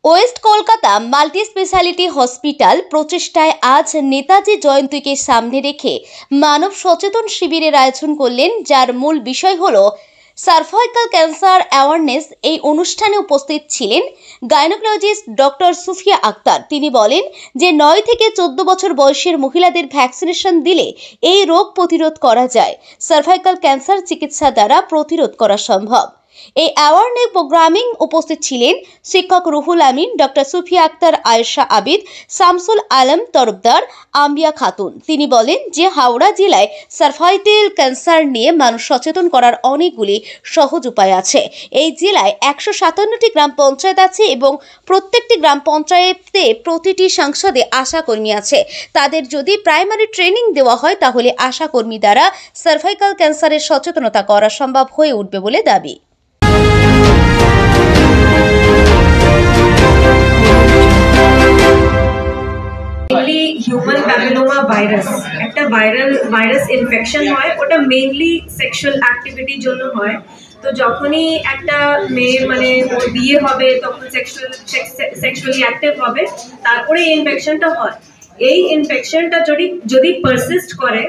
West Kolkata multi speciality hospital প্রচেষ্টায় আজ নেতাজি জয়ন্তীকে সামনে রেখে মানব সচেতন শিবিরের আয়োজন করলেন, যার মূল বিষয় হলো সার্ভাইকাল ক্যান্সার অ্যাওয়ারনেস। এই অনুষ্ঠানে উপস্থিত ছিলেন গাইনোকোলজিস্ট ডক্টর সুফিয়া আক্তার। তিনি বলেন যে 9 থেকে 14 বছর বয়সের মহিলাদের ভ্যাকসিনেশন দিলে এই রোগ প্রতিরোধ করা যায়। সার্ভাইকাল ক্যান্সার চিকিৎসা দ্বারা প্রতিরোধ করা সম্ভব। এই অ্যাওয়ারনেস প্রোগ্রামিং উপস্থিত ছিলেন শিক্ষক রুহুল আমিন, ডক্টর সুফিয়া আক্তার, আয়েশা আবিদ, শামসুল আলম তরফদার, আম্বিয়া খাতুন। তিনি বলেন যে হাওড়া জেলায় সার্ভাইকাল ক্যান্সার নিয়ে মানুষ সচেতন করার অনেকগুলি সহজ উপায় আছে। এই জেলায় 157টি গ্রাম পঞ্চায়েত আছে এবং প্রত্যেকটি গ্রাম পঞ্চায়েতে প্রতিটি সংসদে আশাকর্মী আছে। তাদের যদি প্রাইমারি ট্রেনিং দেওয়া হয় তাহলে আশাকর্মী দ্বারা সার্ভাইকাল ক্যান্সারের সচেতনতা করা সম্ভব হয়ে উঠবে বলে দাবি। হিউম্যান প্যাপিলোমা ভাইরাস একটা ভাইরাস ইনফেকশন হয়, ওটা মেইনলি সেক্সুয়াল অ্যাক্টিভিটির জন্য হয়। তো যখনই একটা মেয়ের ওর বিয়ে হবে তখন সেক্সুয়ালি অ্যাক্টিভ হবে, তারপরে এই ইনফেকশনটা হয়। এই ইনফেকশনটা যদি পারসিস্ট করে,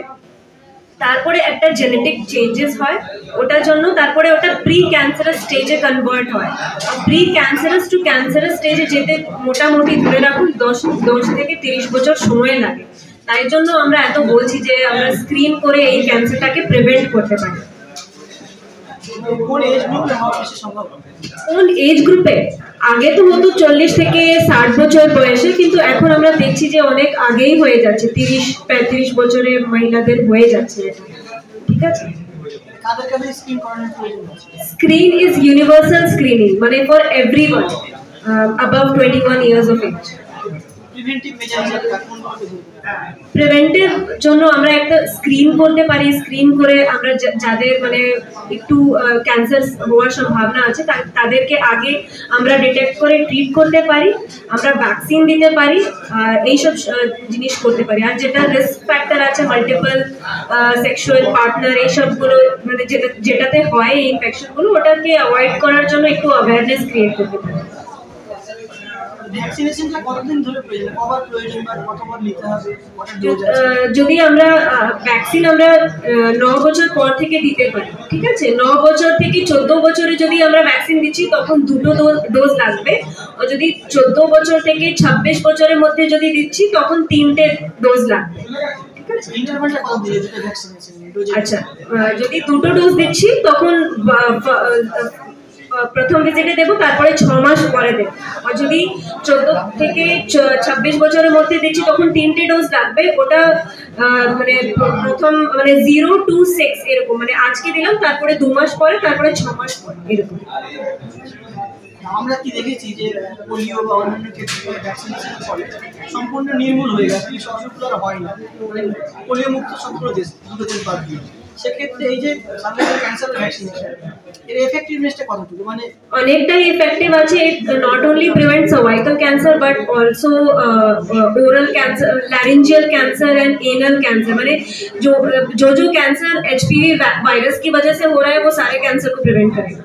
তারপরে একটা জেনেটিক চেঞ্জেস হয় ওটার জন্য, তারপরে ওটা প্রি ক্যান্সারাস স্টেজে কনভার্ট হয়। প্রি ক্যান্সারাস টু ক্যান্সারাস স্টেজে যেতে মোটামুটি ধরে রাখুন 10 থেকে 30 বছর সময় লাগে। তাই জন্য আমরা এত বলছি যে আমরা স্ক্রিন করে এই ক্যান্সারটাকে প্রিভেন্ট করতে পারি। কোন এজ গ্রুপে? আগে তো হতো 40 থেকে 60 বছর বয়সে, কিন্তু এখন আমরা দেখছি যে অনেক আগেই হয়ে যাচ্ছে, 30-35 বছরের মহিলাদের হয়ে যাচ্ছে এটা। ঠিক আছে, স্ক্রিন ইজ ইউনিভার্সাল স্ক্রিনিং, মানে for everyone above 21 years of age। Preventive জন্য আমরা একটা স্ক্রিন করতে পারি। স্ক্রিন করে আমরা যাদের একটু ক্যান্সার হওয়ার সম্ভাবনা আছে তাদেরকে আগে আমরা ডিটেক্ট করে ট্রিট করতে পারি, আমরা ভ্যাকসিন দিতে পারি, এইসব জিনিস করতে পারি। আর যেটা রিস্ক ফ্যাক্টর আছে, মাল্টিপল সেক্সুয়াল পার্টনার, এইসবগুলো যেটাতে হয় এই ইনফেকশনগুলো, ওটাকে অ্যাভয়েড করার জন্য একটু অ্যাওয়ারনেস ক্রিয়েট করতে পারি। যদি আমরা ভ্যাকসিন 9 বছর পর থেকে দিতে পারি, ঠিক আছে। 9 বছর থেকে 14 বছরে যদি আমরা ভ্যাকসিন দিচ্ছি তখন 2টো ডোজ লাগবে। আর যদি 14 বছর থেকে 26 বছরের মধ্যে যদি দিচ্ছি তখন 3টে ডোজ লাগবে। আচ্ছা, যদি 2টো ডোজ দিচ্ছি তখন প্রথম ভিজিটে দেবো, তারপরে 6 মাস পরে দেবো। আর যদি 14 থেকে 26 বছরের মধ্যে দিচ্ছি তখন 3টে ডোজ লাগবে। ওটা প্রথম 0 to 6 এরকম, আজকে দিলাম, তারপরে 2 মাস পরে, তারপরে 6 মাস পরে, এরকম। আমরা কি দেখেছি যে পোলিও বা অন্যান্য ক্ষেত্রে ভ্যাকসিনেশন ফলে সম্পূর্ণ নির্মূল হয়ে গেছে, এই অসুখগুলো আর হয় না। পোলিও মুক্ত সবগুলো দেশ, দুটো দেশ বাদ দিয়ে, সেক্ষেত্রে এই যে সার্ভাইকাল ক্যান্সার ভ্যাকসিনেশন, এর এফেক্টিভনেসটা কতটুকু? অনেকটাই এফেক্টিভ আছে। It not only prevent cervical cancer but also oral cancer, laryngeal cancer and anal cancer. जो कैंसर HPV वायरस की वजह से हो रहा है वो सारे कैंसर को प्रिवेंट करेगा।